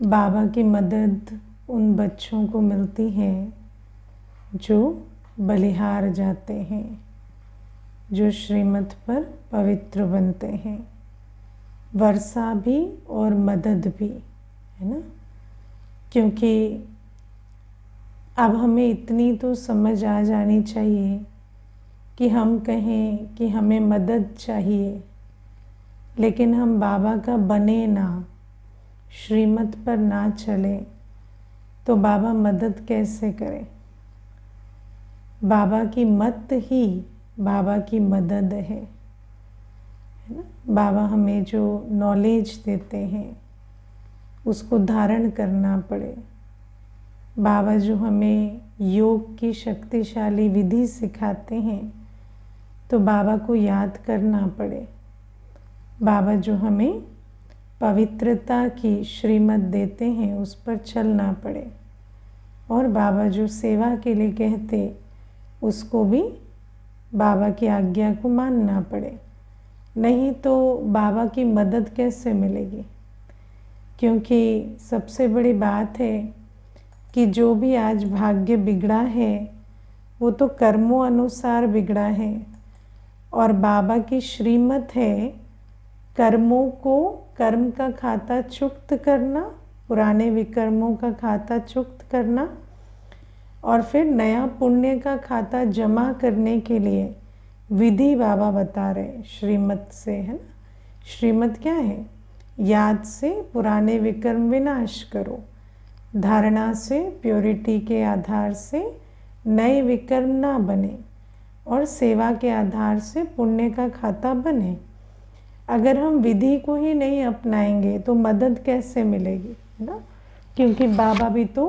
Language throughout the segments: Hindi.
बाबा की मदद उन बच्चों को मिलती है जो बलिहार जाते हैं, जो श्रीमत पर पवित्र बनते हैं। वर्षा भी और मदद भी, है ना। क्योंकि अब हमें इतनी तो समझ आ जानी चाहिए कि हम कहें कि हमें मदद चाहिए, लेकिन हम बाबा का बने ना, श्रीमत पर ना चले, तो बाबा मदद कैसे करें। बाबा की मत ही बाबा की मदद है ना। बाबा हमें जो नॉलेज देते हैं उसको धारण करना पड़े। बाबा जो हमें योग की शक्तिशाली विधि सिखाते हैं तो बाबा को याद करना पड़े। बाबा जो हमें पवित्रता की श्रीमत देते हैं उस पर चलना पड़े। और बाबा जो सेवा के लिए कहते उसको भी बाबा की आज्ञा को मानना पड़े। नहीं तो बाबा की मदद कैसे मिलेगी। क्योंकि सबसे बड़ी बात है कि जो भी आज भाग्य बिगड़ा है वो तो कर्मों अनुसार बिगड़ा है, और बाबा की श्रीमत है कर्मों को, कर्म का खाता चुक्त करना, पुराने विकर्मों का खाता चुक्त करना, और फिर नया पुण्य का खाता जमा करने के लिए विधि बाबा बता रहे श्रीमत से, है ना। श्रीमत क्या है? याद से पुराने विकर्म विनाश करो, धारणा से प्योरिटी के आधार से नए विकर्म ना बने, और सेवा के आधार से पुण्य का खाता बने। अगर हम विधि को ही नहीं अपनाएंगे तो मदद कैसे मिलेगी, है ना। क्योंकि बाबा भी तो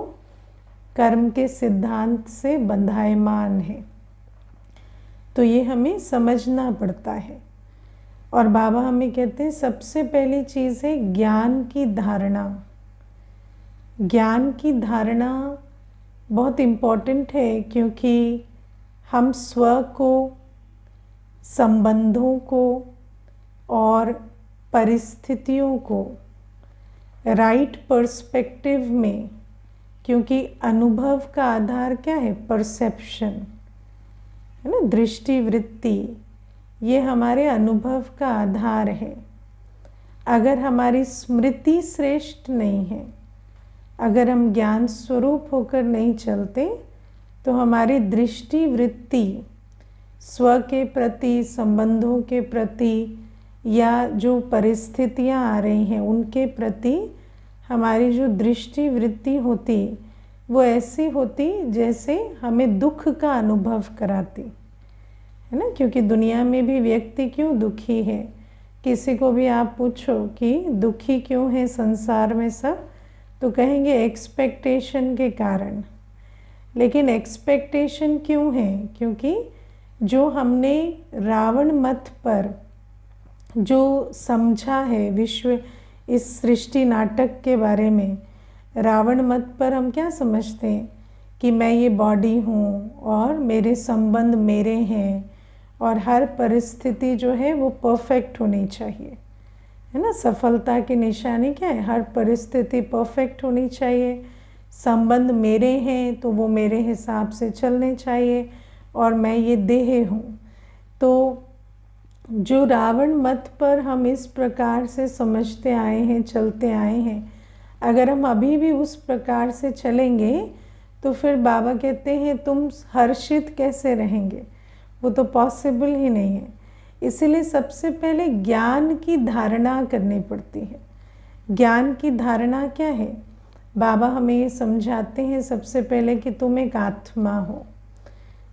कर्म के सिद्धांत से बंधायमान है, तो ये हमें समझना पड़ता है। और बाबा हमें कहते हैं सबसे पहली चीज़ है ज्ञान की धारणा। ज्ञान की धारणा बहुत इम्पोर्टेंट है, क्योंकि हम स्व को, संबंधों को और परिस्थितियों को राइट पर्सपेक्टिव में, क्योंकि अनुभव का आधार क्या है? परसेप्शन, है ना, दृष्टि वृत्ति, ये हमारे अनुभव का आधार है। अगर हमारी स्मृति श्रेष्ठ नहीं है, अगर हम ज्ञान स्वरूप होकर नहीं चलते, तो हमारी दृष्टि वृत्ति स्व के प्रति, संबंधों के प्रति, या जो परिस्थितियां आ रही हैं उनके प्रति हमारी जो दृष्टि वृत्ति होती वो ऐसी होती जैसे हमें दुख का अनुभव कराती, है ना। क्योंकि दुनिया में भी व्यक्ति क्यों दुखी है, किसी को भी आप पूछो कि दुखी क्यों है संसार में सब, तो कहेंगे एक्सपेक्टेशन के कारण। लेकिन एक्सपेक्टेशन क्यों है? क्योंकि जो हमने रावण मत पर जो समझा है, विश्व इस सृष्टि नाटक के बारे में, रावण मत पर हम क्या समझते हैं कि मैं ये बॉडी हूँ और मेरे संबंध मेरे हैं, और हर परिस्थिति जो है वो परफेक्ट होनी चाहिए, है ना। सफलता की निशानी क्या है? हर परिस्थिति परफेक्ट होनी चाहिए, संबंध मेरे हैं तो वो मेरे हिसाब से चलने चाहिए, और मैं ये देह हूँ। तो जो रावण मत पर हम इस प्रकार से समझते आए हैं, चलते आए हैं, अगर हम अभी भी उस प्रकार से चलेंगे तो फिर बाबा कहते हैं तुम हर्षित कैसे रहेंगे, वो तो पॉसिबल ही नहीं है। इसीलिए सबसे पहले ज्ञान की धारणा करनी पड़ती है। ज्ञान की धारणा क्या है? बाबा हमें ये समझाते हैं सबसे पहले कि तुम एक आत्मा हो,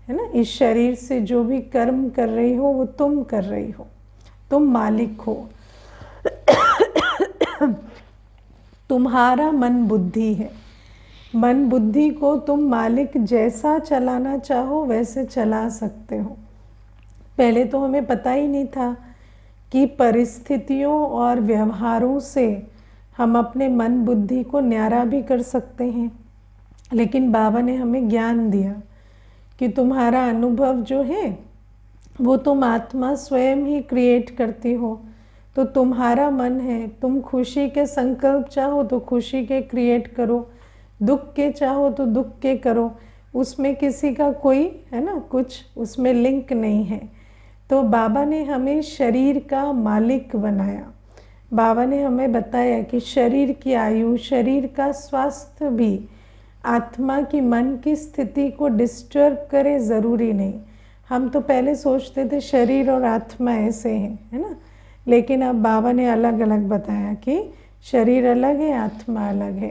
है ना। इस शरीर से जो भी कर्म कर रही हो वो तुम कर रही हो, तुम मालिक हो। तुम्हारा मन बुद्धि है, मन बुद्धि को तुम मालिक जैसा चलाना चाहो वैसे चला सकते हो। पहले तो हमें पता ही नहीं था कि परिस्थितियों और व्यवहारों से हम अपने मन बुद्धि को न्यारा भी कर सकते हैं। लेकिन बाबा ने हमें ज्ञान दिया कि तुम्हारा अनुभव जो है वो तुम आत्मा स्वयं ही क्रिएट करती हो। तो तुम्हारा मन है, तुम खुशी के संकल्प चाहो तो खुशी के क्रिएट करो, दुख के चाहो तो दुख के करो, उसमें किसी का कोई है ना कुछ उसमें लिंक नहीं है। तो बाबा ने हमें शरीर का मालिक बनाया। बाबा ने हमें बताया कि शरीर की आयु, शरीर का स्वास्थ्य भी आत्मा की मन की स्थिति को डिस्टर्ब करे, ज़रूरी नहीं। हम तो पहले सोचते थे शरीर और आत्मा ऐसे हैं, है ना, लेकिन अब बाबा ने अलग अलग बताया कि शरीर अलग है, आत्मा अलग है।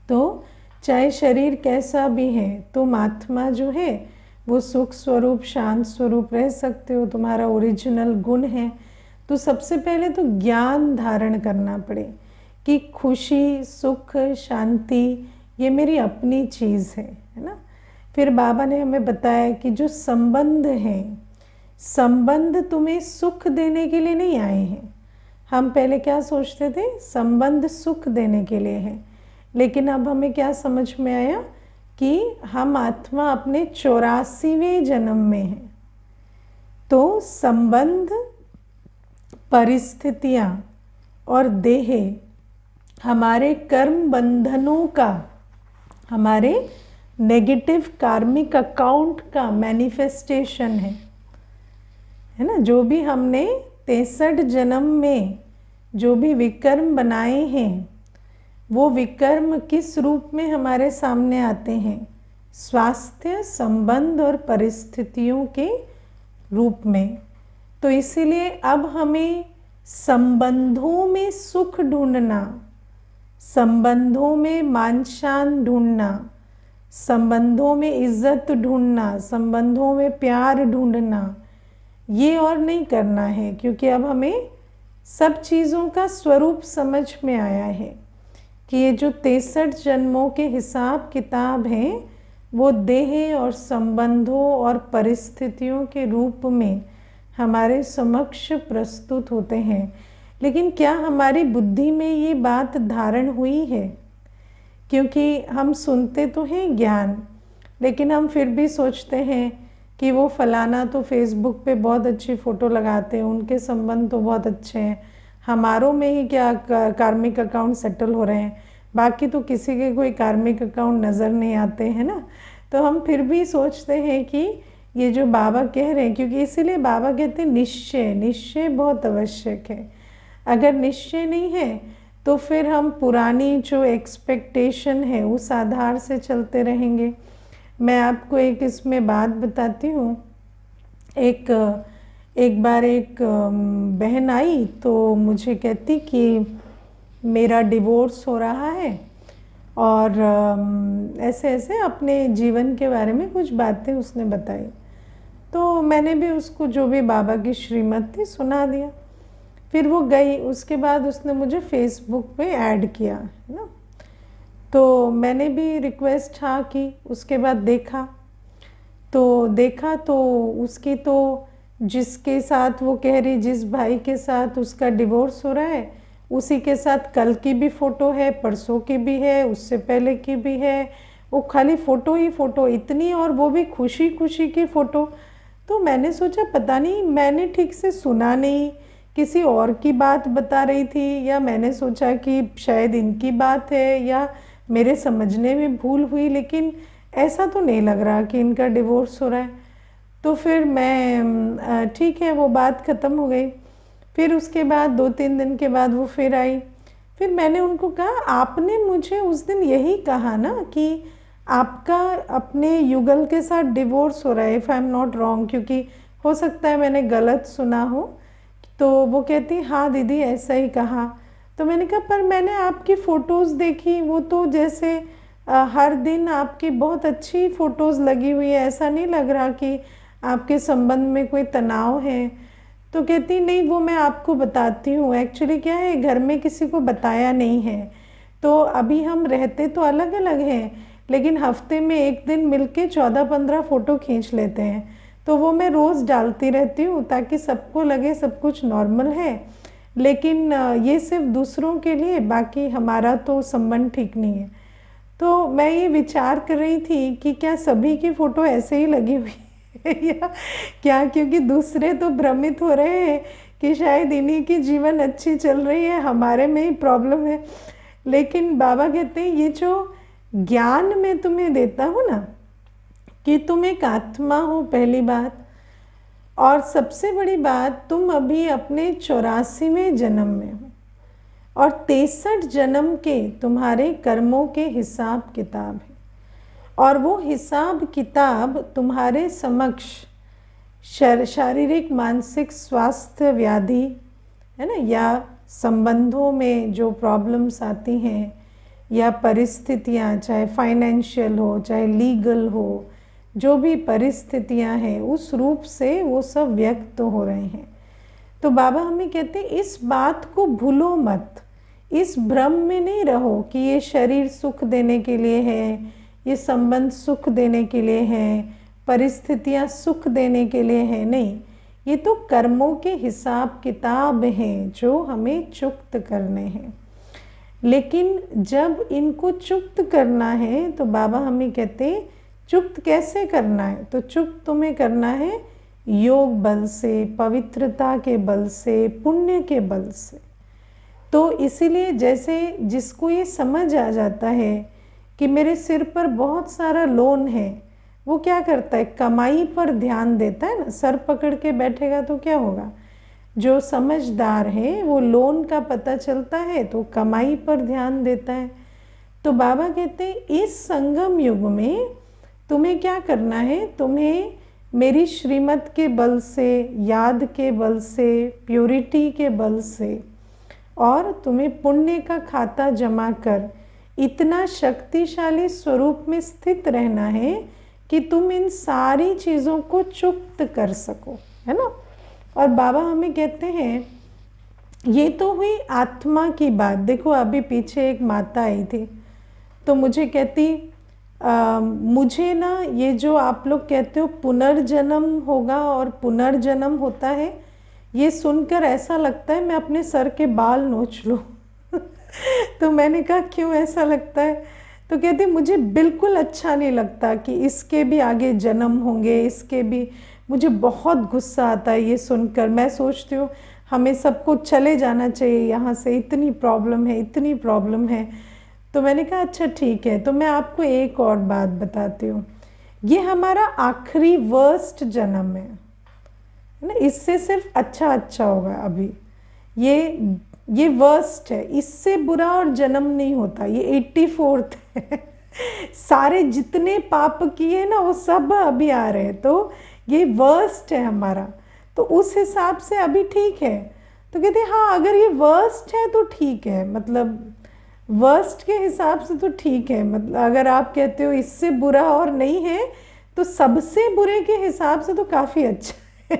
तो चाहे शरीर कैसा भी है, तुम आत्मा जो है वो सुख स्वरूप, शांत स्वरूप रह सकते हो, तुम्हारा ओरिजिनल गुण है। तो सबसे पहले तो ज्ञान धारण करना पड़े कि खुशी, सुख, शांति ये मेरी अपनी चीज़ है ना। फिर बाबा ने हमें बताया कि जो संबंध हैं, संबंध तुम्हें सुख देने के लिए नहीं आए हैं। हम पहले क्या सोचते थे, संबंध सुख देने के लिए है, लेकिन अब हमें क्या समझ में आया कि हम आत्मा अपने 84वें जन्म में हैं। तो संबंध, परिस्थितियाँ और देह हमारे कर्म बंधनों का, हमारे नेगेटिव कार्मिक अकाउंट का मैनिफेस्टेशन है ना। जो भी हमने 63 जन्म में जो भी विकर्म बनाए हैं, वो विकर्म किस रूप में हमारे सामने आते हैं, स्वास्थ्य, संबंध और परिस्थितियों के रूप में। तो इसीलिए अब हमें संबंधों में सुख ढूंढना, संबंधों में मान शान ढूंढना, संबंधों में इज्जत ढूंढना, संबंधों में प्यार ढूंढना, ये और नहीं करना है, क्योंकि अब हमें सब चीज़ों का स्वरूप समझ में आया है कि ये जो 63 जन्मों के हिसाब किताब हैं वो देह और संबंधों और परिस्थितियों के रूप में हमारे समक्ष प्रस्तुत होते हैं। लेकिन क्या हमारी बुद्धि में ये बात धारण हुई है? क्योंकि हम सुनते तो हैं ज्ञान, लेकिन हम फिर भी सोचते हैं कि वो फलाना तो फेसबुक पे बहुत अच्छी फ़ोटो लगाते हैं, उनके संबंध तो बहुत अच्छे हैं, हमारों में ही क्या कार्मिक अकाउंट सेटल हो रहे हैं, बाकी तो किसी के कोई कार्मिक अकाउंट नज़र नहीं आते हैं ना। तो हम फिर भी सोचते हैं कि ये जो बाबा कह रहे हैं, क्योंकि इसीलिए बाबा कहते हैं निश्चय, निश्चय बहुत आवश्यक है। अगर निश्चय नहीं है तो फिर हम पुरानी जो एक्सपेक्टेशन है उस आधार से चलते रहेंगे। मैं आपको एक इसमें बात बताती हूँ। एक बार एक बहन आई तो मुझे कहती कि मेरा डिवोर्स हो रहा है और ऐसे ऐसे अपने जीवन के बारे में कुछ बातें उसने बताई। तो मैंने भी उसको जो भी बाबा की श्रीमत थी सुना दिया। फिर वो गई, उसके बाद उसने मुझे फेसबुक पे ऐड किया, है ना। तो मैंने भी रिक्वेस्ट हाँ की। उसके बाद देखा तो उसकी तो जिसके साथ वो कह रही, जिस भाई के साथ उसका डिवोर्स हो रहा है, उसी के साथ कल की भी फ़ोटो है, परसों की भी है, उससे पहले की भी है। वो खाली फ़ोटो ही फ़ोटो इतनी, और वो भी खुशी खुशी की फ़ोटो। तो मैंने सोचा पता नहीं मैंने ठीक से सुना नहीं, किसी और की बात बता रही थी, या मैंने सोचा कि शायद इनकी बात है, या मेरे समझने में भूल हुई, लेकिन ऐसा तो नहीं लग रहा कि इनका डिवोर्स हो रहा है। तो फिर मैं ठीक है, वो बात ख़त्म हो गई। फिर उसके बाद 2-3 दिन के बाद वो फिर आई। फिर मैंने उनको कहा आपने मुझे उस दिन यही कहा ना कि आपका अपने युगल के साथ डिवोर्स हो रहा है, if I am not wrong, क्योंकि हो सकता है मैंने गलत सुना हो। तो वो कहती हाँ दीदी ऐसा ही कहा। तो मैंने कहा पर मैंने आपकी फ़ोटोज़ देखी, वो तो जैसे हर दिन आपकी बहुत अच्छी फ़ोटोज़ लगी हुई है, ऐसा नहीं लग रहा कि आपके संबंध में कोई तनाव है। तो कहती नहीं वो मैं आपको बताती हूँ, एक्चुअली क्या है घर में किसी को बताया नहीं है। तो अभी हम रहते तो अलग अलग हैं, लेकिन हफ्ते में एक दिन मिलके 14-15 फ़ोटो खींच लेते हैं। तो वो मैं रोज़ डालती रहती हूँ ताकि सबको लगे सब कुछ नॉर्मल है, लेकिन ये सिर्फ दूसरों के लिए, बाकी हमारा तो संबंध ठीक नहीं है। तो मैं ये विचार कर रही थी कि क्या सभी की फ़ोटो ऐसे ही लगी हुई है या क्या, क्योंकि दूसरे तो भ्रमित हो रहे हैं कि शायद इन्हीं की जीवन अच्छी चल रही है, हमारे में ही प्रॉब्लम है। लेकिन बाबा कहते हैं ये जो ज्ञान मैं तुम्हें देता हूँ ना, कि तुम एक आत्मा हो पहली बात, और सबसे बड़ी बात तुम अभी अपने 84वें जन्म में हो, और 63 जन्म के तुम्हारे कर्मों के हिसाब किताब है, और वो हिसाब किताब तुम्हारे समक्ष शारीरिक मानसिक स्वास्थ्य व्याधि है ना, या संबंधों में जो प्रॉब्लम्स आती हैं, या परिस्थितियाँ, चाहे फाइनेंशियल हो चाहे लीगल हो, जो भी परिस्थितियाँ हैं उस रूप से वो सब व्यक्त तो हो रहे हैं। तो बाबा हमें कहते हैं इस बात को भूलो मत, इस भ्रम में नहीं रहो कि ये शरीर सुख देने के लिए है, ये संबंध सुख देने के लिए है, परिस्थितियाँ सुख देने के लिए है। नहीं, ये तो कर्मों के हिसाब किताब हैं जो हमें चुक्त करने हैं। लेकिन जब इनको चुक्त करना है तो बाबा हमें कहते हैं चुक्त कैसे करना है, तो चुक्त तुम्हें करना है योग बल से, पवित्रता के बल से, पुण्य के बल से। तो इसीलिए जैसे जिसको ये समझ आ जाता है कि मेरे सिर पर बहुत सारा लोन है, वो क्या करता है, कमाई पर ध्यान देता है ना। सर पकड़ के बैठेगा तो क्या होगा, जो समझदार है वो लोन का पता चलता है तो कमाई पर ध्यान देता है। तो बाबा कहते हैं इस संगम युग में तुम्हें क्या करना है, तुम्हें मेरी श्रीमत के बल से, याद के बल से, प्योरिटी के बल से, और तुम्हें पुण्य का खाता जमा कर इतना शक्तिशाली स्वरूप में स्थित रहना है कि तुम इन सारी चीज़ों को चुक्त कर सको, है ना। और बाबा हमें कहते हैं ये तो हुई आत्मा की बात। देखो अभी पीछे एक माता आई थी तो मुझे कहती मुझे ना ये जो आप लोग कहते हो पुनर्जन्म होगा और पुनर्जन्म होता है, ये सुनकर ऐसा लगता है मैं अपने सर के बाल नोच लूँ। तो मैंने कहा क्यों ऐसा लगता है, तो कहती मुझे बिल्कुल अच्छा नहीं लगता कि इसके भी आगे जन्म होंगे, इसके भी। मुझे बहुत गुस्सा आता है ये सुनकर। मैं सोचती हूँ हमें सबको चले जाना चाहिए यहाँ से, इतनी प्रॉब्लम है, इतनी प्रॉब्लम है। तो मैंने कहा अच्छा ठीक है, तो मैं आपको एक और बात बताती हूँ, ये हमारा आखिरी वर्स्ट जन्म है ना, इससे सिर्फ अच्छा होगा। अभी ये वर्स्ट है, इससे बुरा और जन्म नहीं होता। ये 84th है। सारे जितने पाप किए ना वो सब अभी आ रहे हैं, तो ये वर्स्ट है हमारा। तो उस हिसाब से अभी ठीक है। तो कहते हैं हाँ अगर ये वर्स्ट है तो ठीक है, मतलब वर्स्ट के हिसाब से तो ठीक है। मतलब अगर आप कहते हो इससे बुरा और नहीं है तो सबसे बुरे के हिसाब से तो काफ़ी अच्छा है।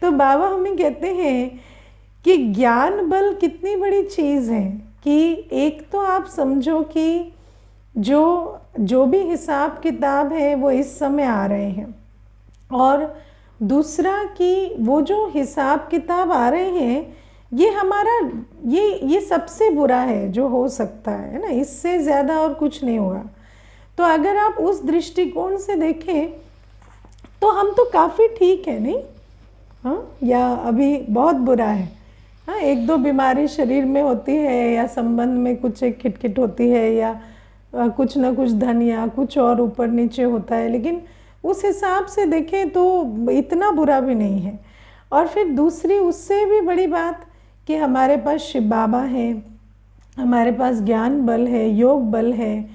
तो बाबा हमें कहते हैं कि ज्ञान बल कितनी बड़ी चीज़ है कि एक तो आप समझो कि जो भी हिसाब किताब है वो इस समय आ रहे हैं, और दूसरा कि वो जो हिसाब किताब आ रहे हैं ये हमारा ये सबसे बुरा है जो हो सकता है ना, इससे ज़्यादा और कुछ नहीं होगा। तो अगर आप उस दृष्टिकोण से देखें तो हम तो काफ़ी ठीक है नहीं, हाँ, या अभी बहुत बुरा है। हाँ, एक दो बीमारी शरीर में होती है, या संबंध में कुछ एक खिटखिट होती है, या कुछ ना कुछ धन या कुछ और ऊपर नीचे होता है, लेकिन उस हिसाब से देखें तो इतना बुरा भी नहीं है। और फिर दूसरी उससे भी बड़ी बात कि हमारे पास शिव बाबा है, हमारे पास ज्ञान बल है, योग बल है,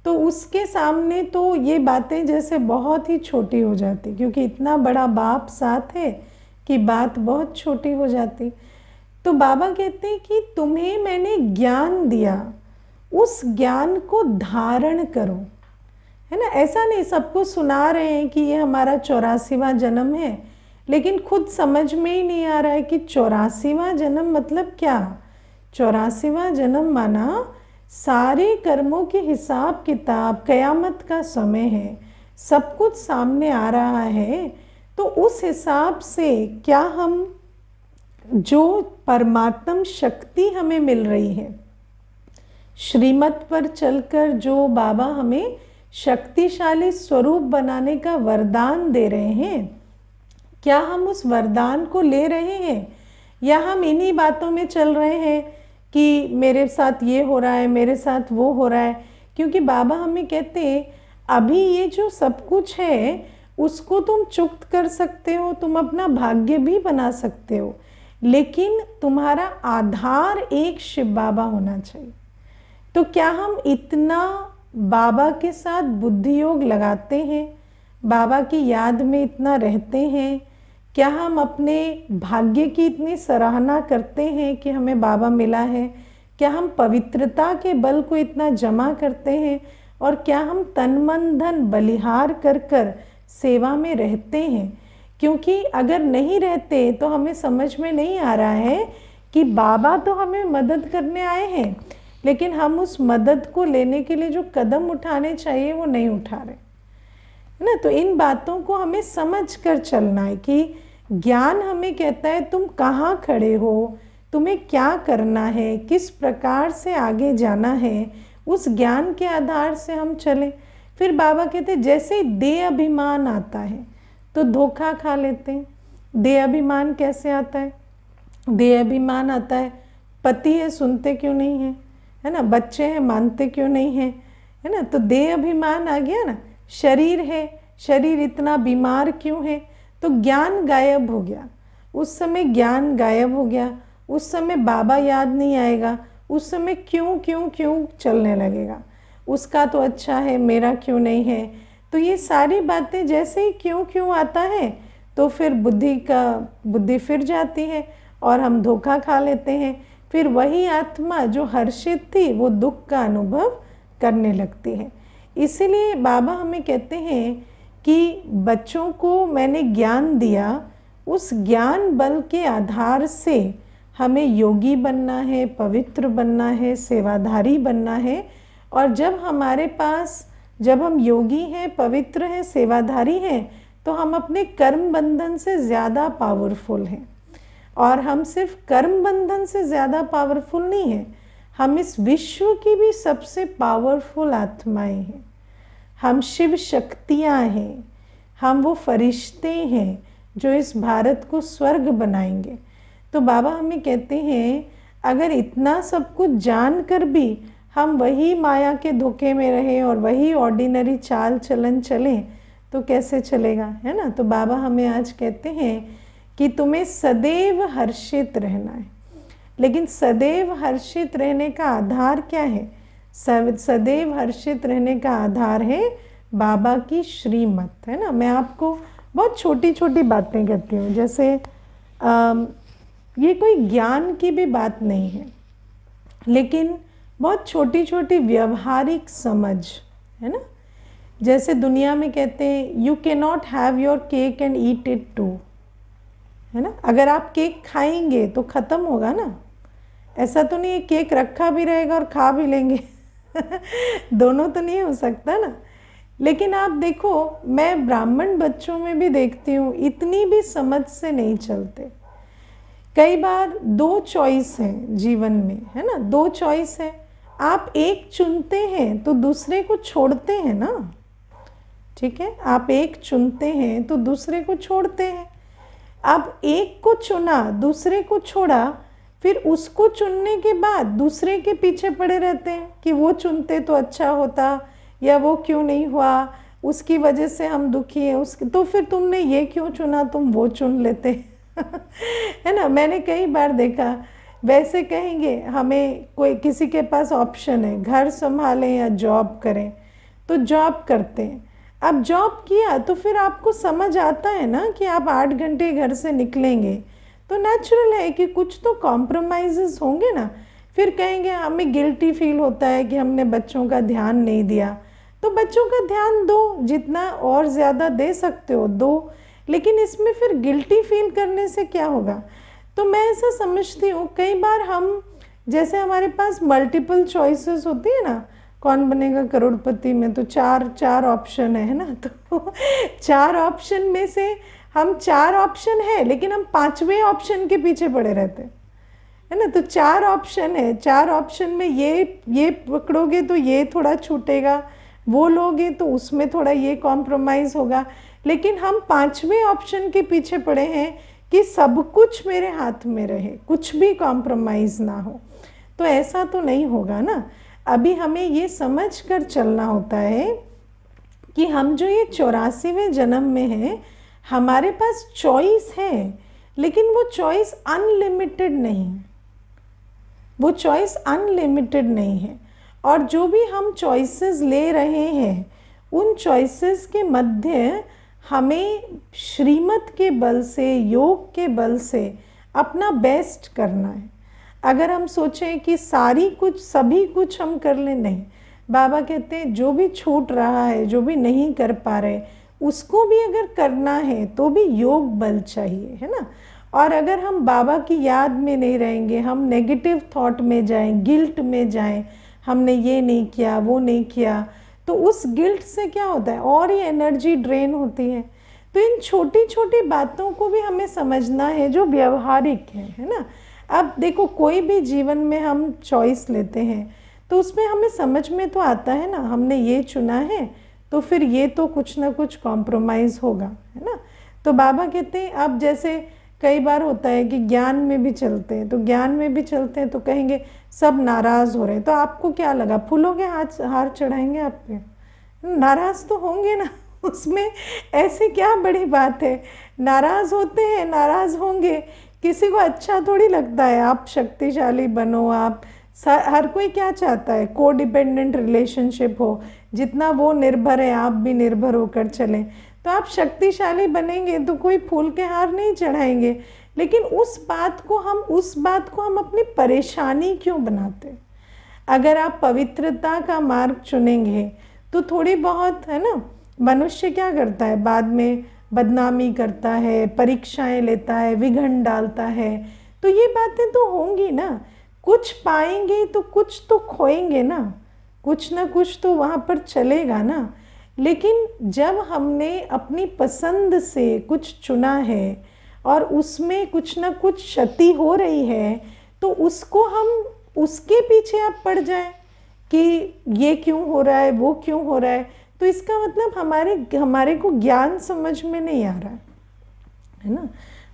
तो उसके सामने तो ये बातें जैसे बहुत ही छोटी हो जाती, क्योंकि इतना बड़ा बाप साथ है कि बात बहुत छोटी हो जाती। तो बाबा कहते हैं कि तुम्हें मैंने ज्ञान दिया, उस ज्ञान को धारण करो, है ना। ऐसा नहीं सबको सुना रहे हैं कि ये हमारा 84वां जन्म है, लेकिन खुद समझ में ही नहीं आ रहा है कि 84वां जन्म मतलब क्या। 84वां जन्म माना सारे कर्मों के हिसाब किताब, कयामत का समय है, सब कुछ सामने आ रहा है। तो उस हिसाब से क्या हम जो परमात्म शक्ति हमें मिल रही है, श्रीमत पर चलकर जो बाबा हमें शक्तिशाली स्वरूप बनाने का वरदान दे रहे हैं, क्या हम उस वरदान को ले रहे हैं, या हम इन्हीं बातों में चल रहे हैं कि मेरे साथ ये हो रहा है, मेरे साथ वो हो रहा है। क्योंकि बाबा हमें कहते हैं अभी ये जो सब कुछ है उसको तुम चुक्त कर सकते हो, तुम अपना भाग्य भी बना सकते हो, लेकिन तुम्हारा आधार एक शिव बाबा होना चाहिए। तो क्या हम इतना बाबा के साथ बुद्धि योग लगाते हैं, बाबा की याद में इतना रहते हैं? क्या हम अपने भाग्य की इतनी सराहना करते हैं कि हमें बाबा मिला है? क्या हम पवित्रता के बल को इतना जमा करते हैं? और क्या हम तन मन धन बलिहार कर कर सेवा में रहते हैं? क्योंकि अगर नहीं रहते तो हमें समझ में नहीं आ रहा है कि बाबा तो हमें मदद करने आए हैं, लेकिन हम उस मदद को लेने के लिए जो कदम उठाने चाहिए वो नहीं उठा रहे, है ना। तो इन बातों को हमें समझ कर चलना है कि ज्ञान हमें कहता है तुम कहाँ खड़े हो, तुम्हें क्या करना है, किस प्रकार से आगे जाना है, उस ज्ञान के आधार से हम चलें। फिर बाबा कहते हैं जैसे ही देह अभिमान आता है तो धोखा खा लेते हैं। देह अभिमान कैसे आता है? देह अभिमान आता है पति है सुनते क्यों नहीं है, है ना, बच्चे हैं मानते क्यों नहीं है, है ना। तो देह अभिमान आ गया ना, शरीर है, शरीर इतना बीमार क्यों है, तो ज्ञान गायब हो गया। उस समय ज्ञान गायब हो गया, उस समय बाबा याद नहीं आएगा, उस समय क्यों क्यों क्यों चलने लगेगा, उसका तो अच्छा है मेरा क्यों नहीं है। तो ये सारी बातें जैसे ही क्यों क्यों आता है तो फिर बुद्धि फिर जाती है और हम धोखा खा लेते हैं। फिर वही आत्मा जो हर्षित थी वो दुख का अनुभव करने लगती है। इसीलिए बाबा हमें कहते हैं कि बच्चों को मैंने ज्ञान दिया, उस ज्ञान बल के आधार से हमें योगी बनना है, पवित्र बनना है, सेवाधारी बनना है। और जब हम योगी हैं, पवित्र हैं, सेवाधारी हैं, तो हम अपने कर्म बंधन से ज़्यादा पावरफुल हैं। और हम सिर्फ कर्म बंधन से ज़्यादा पावरफुल नहीं हैं, हम इस विश्व की भी सबसे पावरफुल आत्माएं हैं। हम शिव शक्तियाँ हैं, हम वो फरिश्ते हैं जो इस भारत को स्वर्ग बनाएंगे। तो बाबा हमें कहते हैं अगर इतना सब कुछ जान कर भी हम वही माया के धोखे में रहें और वही ऑर्डिनरी चाल चलन चलें तो कैसे चलेगा, है ना। तो बाबा हमें आज कहते हैं कि तुम्हें सदैव हर्षित रहना है। लेकिन सदैव हर्षित रहने का आधार क्या है? सदैव हर्षित रहने का आधार है बाबा की श्रीमत, है ना। मैं आपको बहुत छोटी छोटी बातें कहती हूँ, जैसे ये कोई ज्ञान की भी बात नहीं है, लेकिन बहुत छोटी छोटी व्यवहारिक समझ, है ना। जैसे दुनिया में कहते हैं you can not have your cake and eat it too, है ना। अगर आप केक खाएंगे तो ख़त्म होगा ना, ऐसा तो नहीं है केक रखा भी रहेगा और खा भी लेंगे दोनों तो नहीं हो सकता ना। लेकिन आप देखो, मैं ब्राह्मण बच्चों में भी देखती हूँ इतनी भी समझ से नहीं चलते। कई बार दो चॉइस है जीवन में, है ना, दो चॉइस है, आप एक चुनते हैं तो दूसरे को छोड़ते हैं ना, ठीक है, आप एक चुनते हैं तो दूसरे को छोड़ते हैं। अब एक को चुना, दूसरे को छोड़ा, फिर उसको चुनने के बाद दूसरे के पीछे पड़े रहते हैं कि वो चुनते तो अच्छा होता, या वो क्यों नहीं हुआ, उसकी वजह से हम दुखी हैं, उसके तो फिर तुमने ये क्यों चुना, तुम वो चुन लेते है ना। मैंने कई बार देखा, वैसे कहेंगे हमें कोई किसी के पास ऑप्शन है घर संभालें या जॉब करें, तो जॉब करते हैं। अब जॉब किया तो फिर आपको समझ आता है ना कि आप 8 घंटे घर से निकलेंगे, तो नेचुरल है कि कुछ तो कॉम्प्रोमाइज़ेस होंगे ना। फिर कहेंगे हमें गिल्टी फील होता है कि हमने बच्चों का ध्यान नहीं दिया, तो बच्चों का ध्यान दो, जितना और ज़्यादा दे सकते हो दो, लेकिन इसमें फिर गिल्टी फील करने से क्या होगा। तो मैं ऐसा समझती हूँ कई बार हम, जैसे हमारे पास मल्टीपल चॉइसेस होती है ना, कौन बनेगा करोड़पति में तो चार ऑप्शन है ना, तो 4 ऑप्शन में से हम 4 ऑप्शन है लेकिन हम 5वें ऑप्शन के पीछे पड़े रहते हैं, है ना। तो 4 ऑप्शन है, 4 ऑप्शन में ये पकड़ोगे तो ये थोड़ा छूटेगा, वो लोगे तो उसमें थोड़ा ये कॉम्प्रोमाइज़ होगा, लेकिन हम 5वें ऑप्शन के पीछे पड़े हैं कि सब कुछ मेरे हाथ में रहे, कुछ भी कॉम्प्रोमाइज़ ना हो, तो ऐसा तो नहीं होगा ना। अभी हमें ये समझ कर चलना होता है कि हम जो ये 84वें जन्म में हैं, हमारे पास चॉइस है, लेकिन वो चॉइस अनलिमिटेड नहीं, वो चॉइस अनलिमिटेड नहीं है। और जो भी हम चॉइसेस ले रहे हैं, उन चॉइसेस के मध्य हमें श्रीमत के बल से, योग के बल से अपना बेस्ट करना है। अगर हम सोचें कि सभी कुछ हम कर लें, नहीं, बाबा कहते हैं जो भी छूट रहा है, जो भी नहीं कर पा रहे, उसको भी अगर करना है तो भी योग बल चाहिए, है ना। और अगर हम बाबा की याद में नहीं रहेंगे, हम नेगेटिव थॉट में जाएं, गिल्ट में जाएं, हमने ये नहीं किया, वो नहीं किया, तो उस गिल्ट से क्या होता है, और ही एनर्जी ड्रेन होती है। तो इन छोटी छोटी बातों को भी हमें समझना है जो व्यवहारिक है ना। अब देखो, कोई भी जीवन में हम चॉइस लेते हैं तो उसमें हमें समझ में तो आता है ना, हमने ये चुना है तो फिर ये तो कुछ ना कुछ कॉम्प्रोमाइज़ होगा, है ना। तो बाबा कहते हैं, अब जैसे कई बार होता है कि ज्ञान में भी चलते हैं, तो ज्ञान में भी चलते हैं तो कहेंगे सब नाराज़ हो रहे हैं, तो आपको क्या लगा, फूलों के हार चढ़ाएंगे आप पे? नाराज़ तो होंगे ना, उसमें ऐसी क्या बड़ी बात है, नाराज़ होते हैं, नाराज़ होंगे, किसी को अच्छा थोड़ी लगता है। आप शक्तिशाली बनो, आप हर कोई क्या चाहता है, को डिपेंडेंट रिलेशनशिप हो, जितना वो निर्भर है आप भी निर्भर होकर चलें। तो आप शक्तिशाली बनेंगे तो कोई फूल के हार नहीं चढ़ाएंगे, लेकिन उस बात को हम अपनी परेशानी क्यों बनाते। अगर आप पवित्रता का मार्ग चुनेंगे तो थोड़ी बहुत, है ना, मनुष्य क्या करता है, बाद में बदनामी करता है, परीक्षाएं लेता है, विघ्न डालता है, तो ये बातें तो होंगी ना। कुछ पाएंगे तो कुछ तो खोएंगे ना, कुछ ना कुछ तो वहाँ पर चलेगा ना। लेकिन जब हमने अपनी पसंद से कुछ चुना है और उसमें कुछ ना कुछ क्षति हो रही है, तो उसको हम उसके पीछे आप पड़ जाएं कि ये क्यों हो रहा है, वो क्यों हो रहा है, तो इसका मतलब हमारे को ज्ञान समझ में नहीं आ रहा है ना।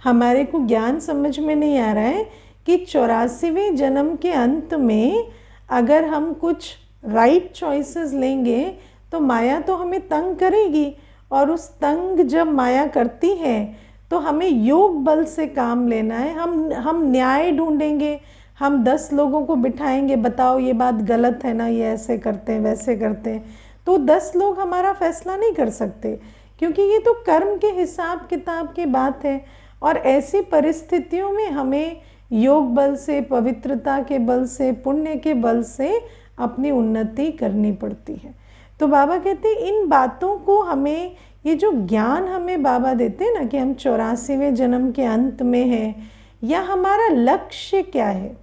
हमारे को ज्ञान समझ में नहीं आ रहा है कि 84वें जन्म के अंत में अगर हम कुछ राइट चॉइसेस लेंगे तो माया तो हमें तंग करेगी, और उस तंग जब माया करती है तो हमें योग बल से काम लेना है। हम न्याय ढूंढेंगे, हम 10 लोगों को बिठाएंगे, बताओ ये बात गलत है ना, ये ऐसे करते हैं, वैसे करते हैं, तो 10 लोग हमारा फैसला नहीं कर सकते, क्योंकि ये तो कर्म के हिसाब किताब की बात है। और ऐसी परिस्थितियों में हमें योग बल से, पवित्रता के बल से, पुण्य के बल से अपनी उन्नति करनी पड़ती है। तो बाबा कहते हैं इन बातों को हमें, ये जो ज्ञान हमें बाबा देते हैं ना कि हम 84वें जन्म के अंत में हैं, या हमारा लक्ष्य क्या है,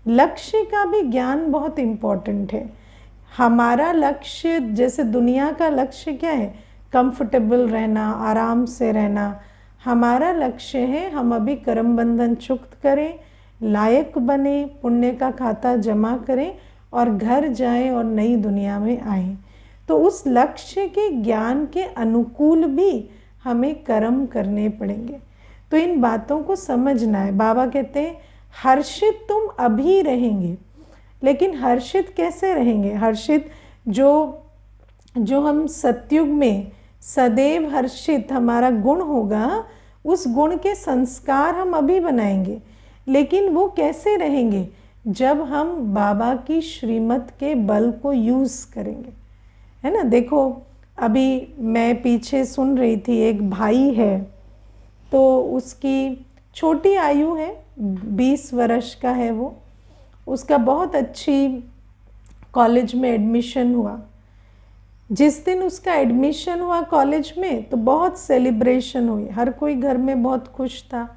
लक्ष्य का भी ज्ञान बहुत इम्पोर्टेंट है। हमारा लक्ष्य, जैसे दुनिया का लक्ष्य क्या है, कंफर्टेबल रहना, आराम से रहना। हमारा लक्ष्य है हम अभी कर्म बंधन चुक्त करें, लायक बने, पुण्य का खाता जमा करें और घर जाएं और नई दुनिया में आएं। तो उस लक्ष्य के ज्ञान के अनुकूल भी हमें कर्म करने पड़ेंगे। तो इन बातों को समझना है। बाबा कहते हैं हर्षित तुम अभी रहेंगे, लेकिन हर्षित कैसे रहेंगे, हर्षित जो हम सतयुग में सदैव हर्षित हमारा गुण होगा, उस गुण के संस्कार हम अभी बनाएंगे। लेकिन वो कैसे रहेंगे, जब हम बाबा की श्रीमत के बल को यूज़ करेंगे, है ना। देखो, अभी मैं पीछे सुन रही थी, एक भाई है तो उसकी छोटी आयु है, 20 वर्ष का है वो, उसका बहुत अच्छी कॉलेज में एडमिशन हुआ। जिस दिन उसका एडमिशन हुआ कॉलेज में तो बहुत सेलिब्रेशन हुई, हर कोई घर में बहुत खुश था।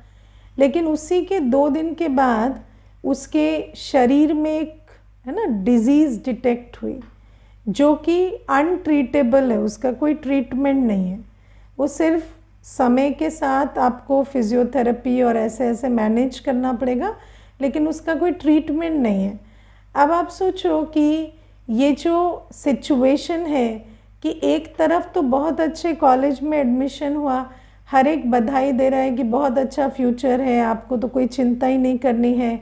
लेकिन उसी के 2 दिन के बाद उसके शरीर में एक, है ना, डिजीज़ डिटेक्ट हुई जो कि अनट्रीटेबल है, उसका कोई ट्रीटमेंट नहीं है। वो सिर्फ समय के साथ आपको फिजियोथेरेपी और ऐसे ऐसे मैनेज करना पड़ेगा, लेकिन उसका कोई ट्रीटमेंट नहीं है। अब आप सोचो कि ये जो सिचुएशन है कि एक तरफ तो बहुत अच्छे कॉलेज में एडमिशन हुआ, हर एक बधाई दे रहा है कि बहुत अच्छा फ्यूचर है, आपको तो कोई चिंता ही नहीं करनी है।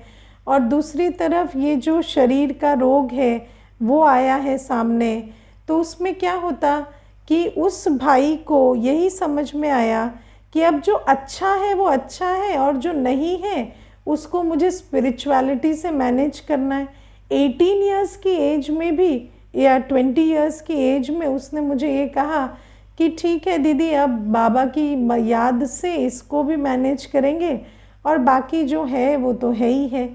और दूसरी तरफ ये जो शरीर का रोग है वो आया है सामने, तो उसमें क्या होता कि उस भाई को यही समझ में आया कि अब जो अच्छा है वो अच्छा है और जो नहीं है उसको मुझे स्पिरिचुअलिटी से मैनेज करना है। 18 इयर्स की एज में भी या 20 इयर्स की एज में उसने मुझे ये कहा कि ठीक है दीदी, अब बाबा की याद से इसको भी मैनेज करेंगे और बाकी जो है वो तो है ही है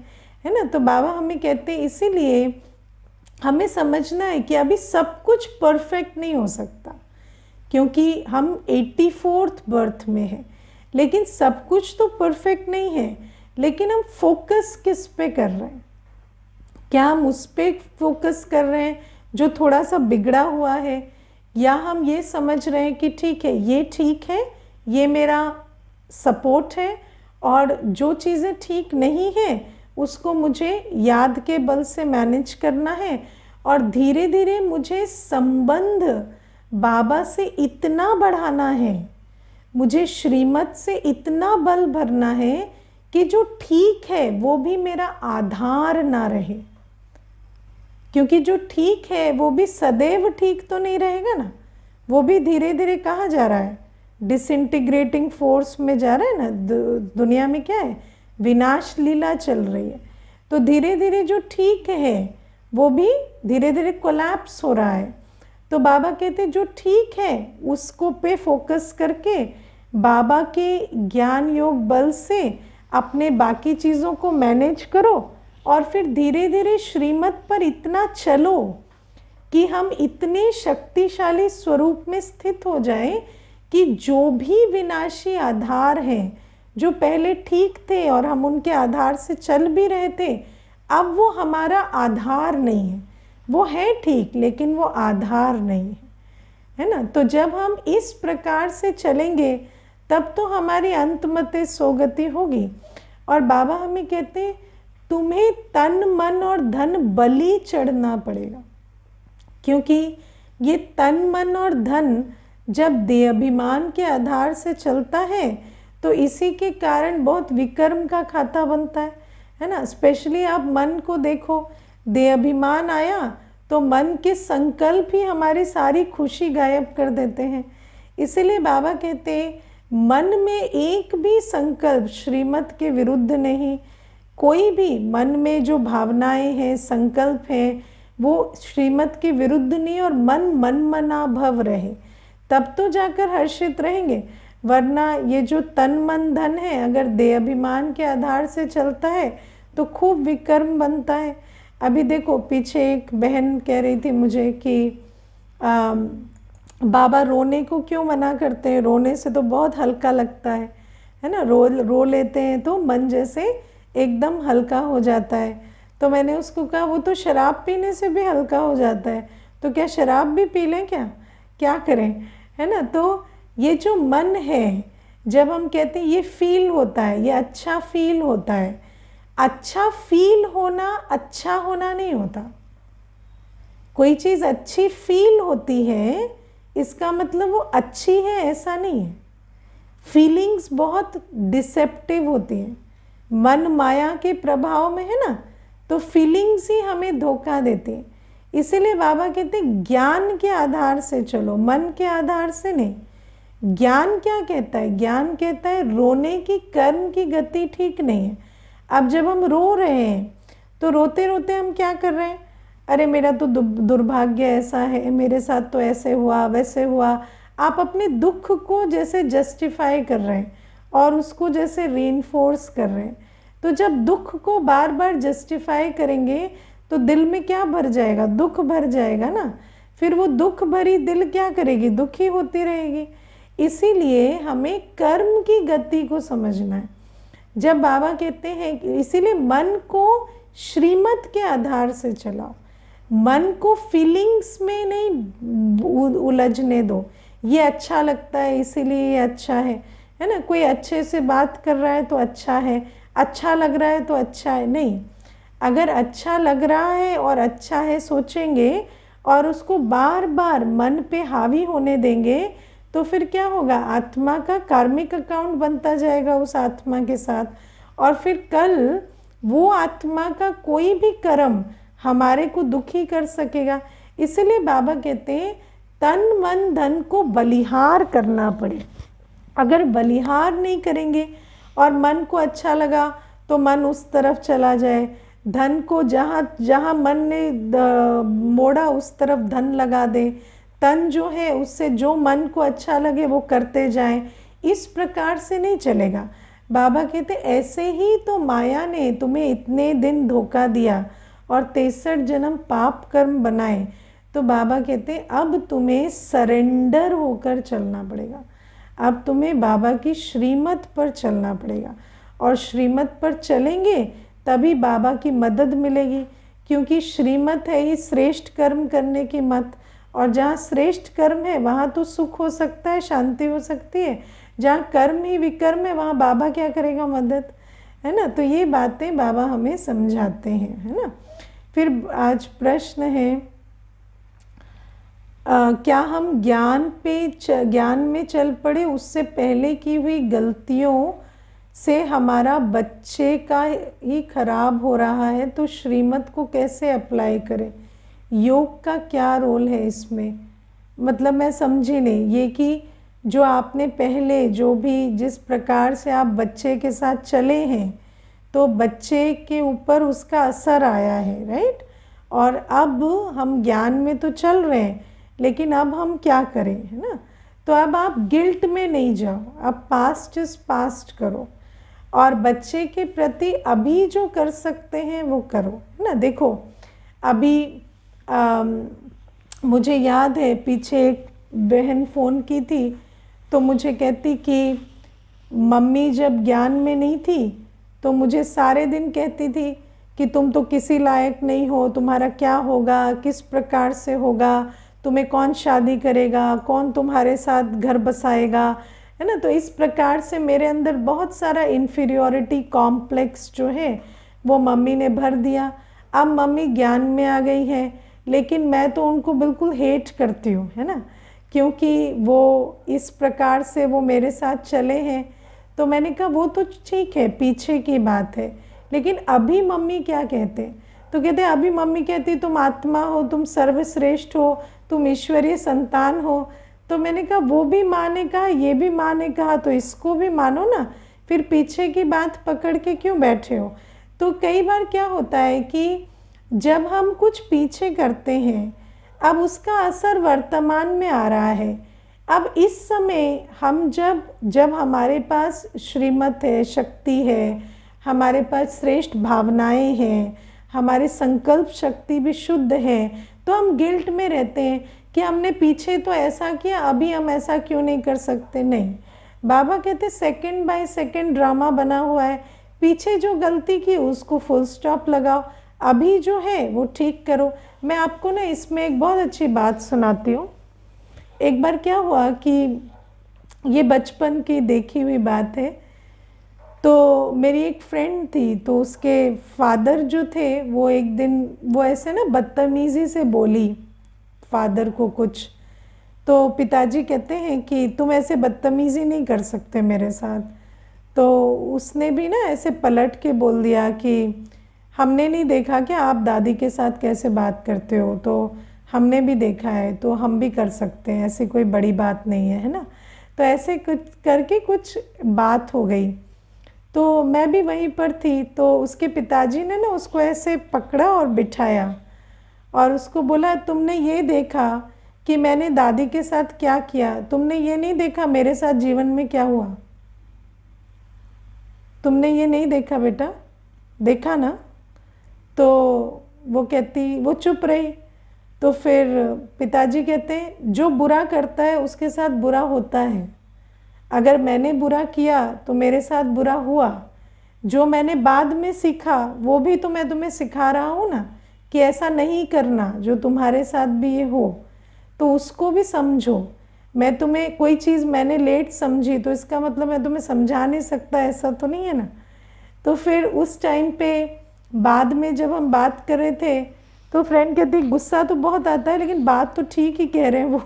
ना। तो बाबा हमें कहते हैं इसीलिए हमें समझना है कि अभी सब कुछ परफेक्ट नहीं हो सकता, क्योंकि हम 84th बर्थ में हैं, लेकिन सब कुछ तो परफेक्ट नहीं है। लेकिन हम फोकस किस पे कर रहे हैं? क्या हम उस पे फोकस कर रहे हैं जो थोड़ा सा बिगड़ा हुआ है, या हम ये समझ रहे हैं कि ठीक है ये ठीक है, ये मेरा सपोर्ट है, और जो चीज़ें ठीक नहीं है उसको मुझे याद के बल से मैनेज करना है, और धीरे धीरे मुझे संबंध बाबा से इतना बढ़ाना है, मुझे श्रीमत से इतना बल भरना है कि जो ठीक है वो भी मेरा आधार ना रहे। क्योंकि जो ठीक है वो भी सदैव ठीक तो नहीं रहेगा ना, वो भी धीरे धीरे कहाँ जा रहा है? डिसइंटीग्रेटिंग फोर्स में जा रहा है ना। दुनिया में क्या है? विनाश लीला चल रही है। तो धीरे धीरे जो ठीक है वो भी धीरे धीरे कोलैप्स हो रहा है। तो बाबा कहते जो ठीक है उसको पे फोकस करके बाबा के ज्ञान योग बल से अपने बाकी चीज़ों को मैनेज करो, और फिर धीरे धीरे श्रीमत पर इतना चलो कि हम इतने शक्तिशाली स्वरूप में स्थित हो जाएं कि जो भी विनाशी आधार हैं, जो पहले ठीक थे और हम उनके आधार से चल भी रहे थे, अब वो हमारा आधार नहीं है। वो है ठीक लेकिन वो आधार नहीं है ना। तो जब हम इस प्रकार से चलेंगे तब तो हमारी अंतमते सोगति होगी। और बाबा हमें कहते हैं तुम्हें तन मन और धन बलि चढ़ना पड़ेगा, क्योंकि ये तन मन और धन जब देहाभिमान के आधार से चलता है तो इसी के कारण बहुत विकर्म का खाता बनता है ना। स्पेशली आप मन को देखो, देहाभिमान आया तो मन के संकल्प ही हमारी सारी खुशी गायब कर देते हैं। इसीलिए बाबा कहते हैं मन में एक भी संकल्प श्रीमत के विरुद्ध नहीं, कोई भी मन में जो भावनाएं हैं, संकल्प हैं, वो श्रीमत के विरुद्ध नहीं, और मन मन मना भव रहे, तब तो जाकर हर्षित रहेंगे। वरना ये जो तन मन धन है अगर देहाभिमान के आधार से चलता है तो खूब विकर्म बनता है। अभी देखो पीछे एक बहन कह रही थी मुझे कि बाबा रोने को क्यों मना करते हैं, रोने से तो बहुत हल्का लगता है ना। रो लेते हैं तो मन जैसे एकदम हल्का हो जाता है। तो मैंने उसको कहा वो तो शराब पीने से भी हल्का हो जाता है, तो क्या शराब भी पी लें क्या करें, है ना। तो ये जो मन है, जब हम कहते हैं ये फील होता है, ये अच्छा फील होता है, अच्छा फील होना अच्छा होना नहीं होता। कोई चीज़ अच्छी फील होती है इसका मतलब वो अच्छी है ऐसा नहीं है। फीलिंग्स बहुत डिसेप्टिव होती हैं, मन माया के प्रभाव में है ना, तो फीलिंग्स ही हमें धोखा देती हैं। इसीलिए बाबा कहते हैं ज्ञान के आधार से चलो, मन के आधार से नहीं। ज्ञान क्या कहता है? ज्ञान कहता है रोने की कर्म की गति ठीक नहीं है। अब जब हम रो रहे हैं तो रोते रोते हम क्या कर रहे हैं? अरे मेरा तो दुर्भाग्य ऐसा है, मेरे साथ तो ऐसे हुआ वैसे हुआ। आप अपने दुख को जैसे जस्टिफाई कर रहे हैं और उसको जैसे रीइंफोर्स कर रहे हैं। तो जब दुख को बार बार जस्टिफाई करेंगे तो दिल में क्या भर जाएगा? दुख भर जाएगा ना। फिर वो दुख भरी दिल क्या करेगी? दुखी होती रहेगी। इसीलिए हमें कर्म की गति को समझना है। जब बाबा कहते हैं, इसीलिए मन को श्रीमत के आधार से चलाओ, मन को फीलिंग्स में नहीं उलझने दो। ये अच्छा लगता है इसीलिए ये अच्छा है ना। कोई अच्छे से बात कर रहा है तो अच्छा है, अच्छा लग रहा है तो अच्छा है, नहीं। अगर अच्छा लग रहा है और अच्छा है सोचेंगे और उसको बार बार मन पे हावी होने देंगे तो फिर क्या होगा, आत्मा का कार्मिक अकाउंट बनता जाएगा उस आत्मा के साथ, और फिर कल वो आत्मा का कोई भी कर्म हमारे को दुखी कर सकेगा। इसलिए बाबा कहते हैं तन मन धन को बलिहार करना पड़े। अगर बलिहार नहीं करेंगे और मन को अच्छा लगा तो मन उस तरफ चला जाए, धन को जहाँ जहाँ मन ने मोड़ा उस तरफ धन लगा दे, तन जो है उससे जो मन को अच्छा लगे वो करते जाएं, इस प्रकार से नहीं चलेगा। बाबा कहते ऐसे ही तो माया ने तुम्हें इतने दिन धोखा दिया और 63 जन्म पाप कर्म बनाए। तो बाबा कहते अब तुम्हें सरेंडर होकर चलना पड़ेगा, अब तुम्हें बाबा की श्रीमत पर चलना पड़ेगा, और श्रीमत पर चलेंगे तभी बाबा की मदद मिलेगी, क्योंकि श्रीमत है ही श्रेष्ठ कर्म करने की मत, और जहाँ श्रेष्ठ कर्म है वहाँ तो सुख हो सकता है, शांति हो सकती है। जहाँ कर्म ही विकर्म है वहाँ बाबा क्या करेगा, मदद, है ना। तो ये बातें बाबा हमें समझाते हैं, है ना। फिर आज प्रश्न है क्या हम ज्ञान में चल पड़े, उससे पहले की हुई गलतियों से हमारा बच्चे का ही खराब हो रहा है, तो श्रीमत को कैसे अप्लाई करें, योग का क्या रोल है इसमें। मतलब मैं समझी नहीं ये कि जो आपने पहले जो भी जिस प्रकार से आप बच्चे के साथ चले हैं तो बच्चे के ऊपर उसका असर आया है, राइट। और अब हम ज्ञान में तो चल रहे हैं, लेकिन अब हम क्या करें, है ना। तो अब आप गिल्ट में नहीं जाओ, अब पास्ट इज पास्ट करो, और बच्चे के प्रति अभी जो कर सकते हैं वो करो, है ना। देखो अभी मुझे याद है पीछे एक बहन फ़ोन की थी, तो मुझे कहती कि मम्मी जब ज्ञान में नहीं थी तो मुझे सारे दिन कहती थी कि तुम तो किसी लायक नहीं हो, तुम्हारा क्या होगा, किस प्रकार से होगा, तुम्हें कौन शादी करेगा, कौन तुम्हारे साथ घर बसाएगा, है ना। तो इस प्रकार से मेरे अंदर बहुत सारा इन्फीरियोरिटी कॉम्प्लेक्स जो है वो मम्मी ने भर दिया। अब मम्मी ज्ञान में आ गई है, लेकिन मैं तो उनको बिल्कुल हेट करती हूँ, है ना, क्योंकि वो इस प्रकार से वो मेरे साथ चले हैं। तो मैंने कहा वो तो ठीक है, पीछे की बात है, लेकिन अभी मम्मी क्या कहते हैं, तो कहते हैं अभी मम्मी कहती तुम आत्मा हो, तुम सर्वश्रेष्ठ हो, तुम ईश्वरीय संतान हो। तो मैंने कहा वो भी माँ ने कहा, ये भी माँ ने कहा, तो इसको भी मानो ना, फिर पीछे की बात पकड़ के क्यों बैठे हो। तो कई बार क्या होता है कि जब हम कुछ पीछे करते हैं, अब उसका असर वर्तमान में आ रहा है। अब इस समय हम जब हमारे पास श्रीमत है, शक्ति है, हमारे पास श्रेष्ठ भावनाएं हैं, हमारी संकल्प शक्ति भी शुद्ध है, तो हम गिल्ट में रहते हैं कि हमने पीछे तो ऐसा किया, अभी हम ऐसा क्यों नहीं कर सकते। नहीं, बाबा कहते सेकंड बाय सेकंड ड्रामा बना हुआ है, पीछे जो गलती की उसको फुल स्टॉप लगाओ, अभी जो है वो ठीक करो। मैं आपको ना इसमें एक बहुत अच्छी बात सुनाती हूँ। एक बार क्या हुआ कि ये बचपन की देखी हुई बात है। तो मेरी एक फ्रेंड थी, तो उसके फादर जो थे वो एक दिन वो ऐसे ना बदतमीज़ी से बोली फादर को कुछ। तो पिताजी कहते हैं कि तुम ऐसे बदतमीज़ी नहीं कर सकते मेरे साथ। तो उसने भी ना ऐसे पलट के बोल दिया कि हमने नहीं देखा क्या आप दादी के साथ कैसे बात करते हो, तो हमने भी देखा है, तो हम भी कर सकते हैं, ऐसी कोई बड़ी बात नहीं है, है ना। तो ऐसे कुछ करके कुछ बात हो गई। तो मैं भी वहीं पर थी, तो उसके पिताजी ने ना उसको ऐसे पकड़ा और बिठाया और उसको बोला तुमने ये देखा कि मैंने दादी के साथ क्या किया, तुमने ये नहीं देखा मेरे साथ जीवन में क्या हुआ, तुमने ये नहीं देखा बेटा, देखा ना। तो वो चुप रही। तो फिर पिताजी कहते हैं जो बुरा करता है उसके साथ बुरा होता है, अगर मैंने बुरा किया तो मेरे साथ बुरा हुआ, जो मैंने बाद में सीखा वो भी तो मैं तुम्हें सिखा रहा हूँ ना कि ऐसा नहीं करना, जो तुम्हारे साथ भी ये हो तो उसको भी समझो। मैं तुम्हें कोई चीज़ मैंने लेट समझी तो इसका मतलब मैं तुम्हें समझा नहीं सकता, ऐसा तो नहीं है ना। तो फिर उस टाइम पे बाद में जब हम बात कर रहे थे तो फ्रेंड कहती गुस्सा तो बहुत आता है लेकिन बात तो ठीक ही कह रहे हैं वो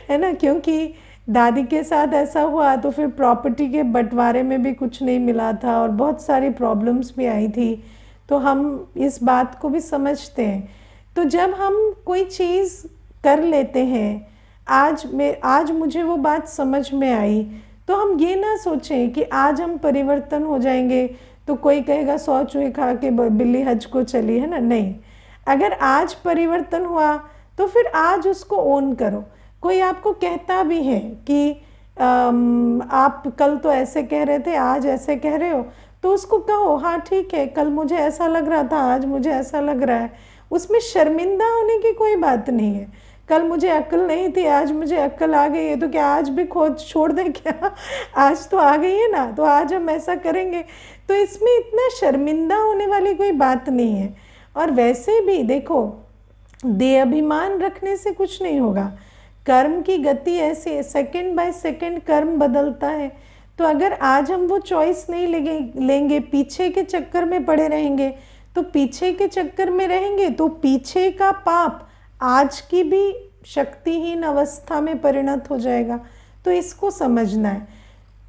है ना, क्योंकि दादी के साथ ऐसा हुआ तो फिर प्रॉपर्टी के बंटवारे में भी कुछ नहीं मिला था और बहुत सारी प्रॉब्लम्स भी आई थी। तो हम इस बात को भी समझते हैं। तो जब हम कोई चीज़ कर लेते हैं, आज मुझे वो बात समझ में आई, तो हम ये ना सोचें कि आज हम परिवर्तन हो जाएंगे। तो कोई कहेगा 100 चूहे खा के बिल्ली हज को चली, है ना? नहीं, अगर आज परिवर्तन हुआ तो फिर आज उसको ओन करो। कोई आपको कहता भी है कि आप कल तो ऐसे कह रहे थे, आज ऐसे कह रहे हो, तो उसको कहो हाँ ठीक है, कल मुझे ऐसा लग रहा था, आज मुझे ऐसा लग रहा है। उसमें शर्मिंदा होने की कोई बात नहीं है। कल मुझे अक्ल नहीं थी, आज मुझे अक्ल आ गई है, तो क्या आज भी खोज छोड़ दें क्या? आज तो आ गई है ना, तो आज हम ऐसा करेंगे। तो इसमें इतना शर्मिंदा होने वाली कोई बात नहीं है। और वैसे भी देखो, देह अभिमान रखने से कुछ नहीं होगा। कर्म की गति ऐसी है, सेकंड बाय सेकंड कर्म बदलता है। तो अगर आज हम वो चॉइस नहीं लेंगे, पीछे के चक्कर में पड़े रहेंगे, तो पीछे के चक्कर में रहेंगे तो पीछे का पाप आज की भी शक्तिहीन अवस्था में परिणत हो जाएगा। तो इसको समझना है।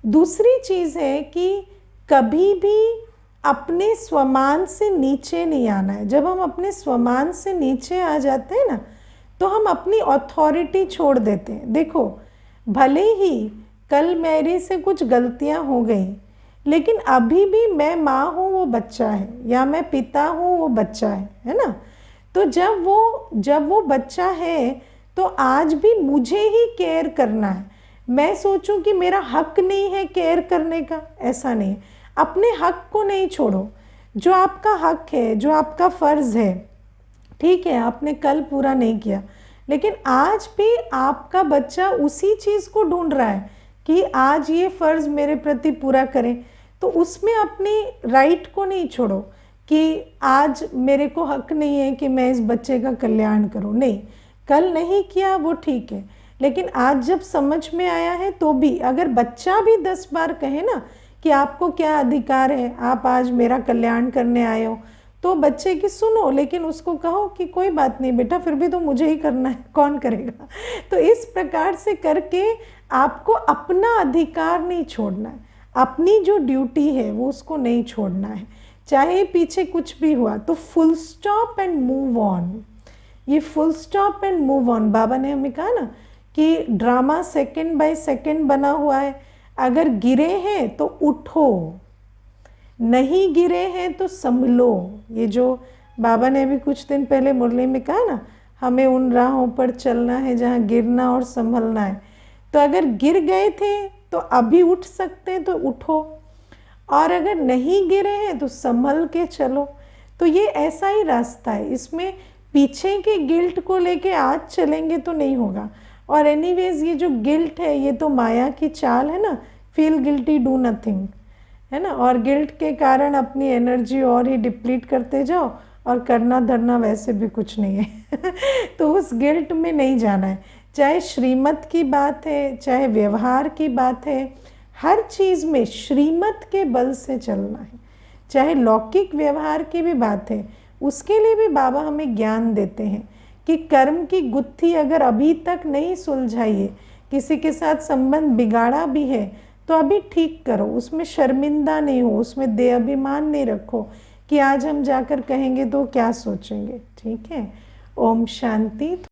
दूसरी चीज़ है कि कभी भी अपने स्वमान से नीचे नहीं आना है। जब हम अपने स्वमान से नीचे आ जाते हैं ना, तो हम अपनी अथॉरिटी छोड़ देते हैं। देखो, भले ही कल मेरे से कुछ गलतियां हो गई, लेकिन अभी भी मैं माँ हूँ, वो बच्चा है, या मैं पिता हूँ, वो बच्चा है ना? तो जब वो बच्चा है तो आज भी मुझे ही केयर करना है। मैं सोचूं कि मेरा हक नहीं है केयर करने का, ऐसा नहीं। अपने हक को नहीं छोड़ो। जो आपका हक है, जो आपका फ़र्ज़ है, ठीक है, आपने कल पूरा नहीं किया, लेकिन आज भी आपका बच्चा उसी चीज़ को ढूंढ रहा है कि आज ये फ़र्ज़ मेरे प्रति पूरा करें। तो उसमें अपनी राइट को नहीं छोड़ो कि आज मेरे को हक नहीं है कि मैं इस बच्चे का कल्याण करूं। नहीं, कल नहीं किया वो ठीक है, लेकिन आज जब समझ में आया है तो भी, अगर बच्चा भी 10 बार कहे ना कि आपको क्या अधिकार है, आप आज मेरा कल्याण करने आए हो, तो बच्चे की सुनो, लेकिन उसको कहो कि कोई बात नहीं बेटा, फिर भी तो मुझे ही करना है, कौन करेगा? तो इस प्रकार से करके आपको अपना अधिकार नहीं छोड़ना है, अपनी जो ड्यूटी है वो उसको नहीं छोड़ना है। चाहे पीछे कुछ भी हुआ तो full stop and move on. ये full stop and move on, बाबा ने हमें कहा ना कि ड्रामा सेकंड बाय सेकंड बना हुआ है। अगर गिरे हैं तो उठो, नहीं गिरे हैं तो संभलो। ये जो बाबा ने अभी कुछ दिन पहले मुरली में कहा ना, हमें उन राहों पर चलना है जहाँ गिरना और संभलना है। तो अगर गिर गए थे तो अभी उठ सकते हैं तो उठो, और अगर नहीं गिरे हैं तो संभल के चलो। तो ये ऐसा ही रास्ता है। इसमें पीछे के गिल्ट को लेके आज चलेंगे तो नहीं होगा। और एनीवेज ये जो गिल्ट है, ये तो माया की चाल है ना, फील गिल्टी डू नथिंग, है ना? और गिल्ट के कारण अपनी एनर्जी और ही डिप्लीट करते जाओ, और करना धरना वैसे भी कुछ नहीं है। तो उस गिल्ट में नहीं जाना है। चाहे श्रीमत की बात है, चाहे व्यवहार की बात है, हर चीज़ में श्रीमत के बल से चलना है। चाहे लौकिक व्यवहार की भी बात है, उसके लिए भी बाबा हमें ज्ञान देते हैं कि कर्म की गुत्थी अगर अभी तक नहीं सुलझाई है, किसी के साथ संबंध बिगाड़ा भी है, तो अभी ठीक करो, उसमें शर्मिंदा नहीं हो, उसमें देह अभिमान नहीं रखो कि आज हम जाकर कहेंगे तो क्या सोचेंगे। ठीक है? ओम शांति।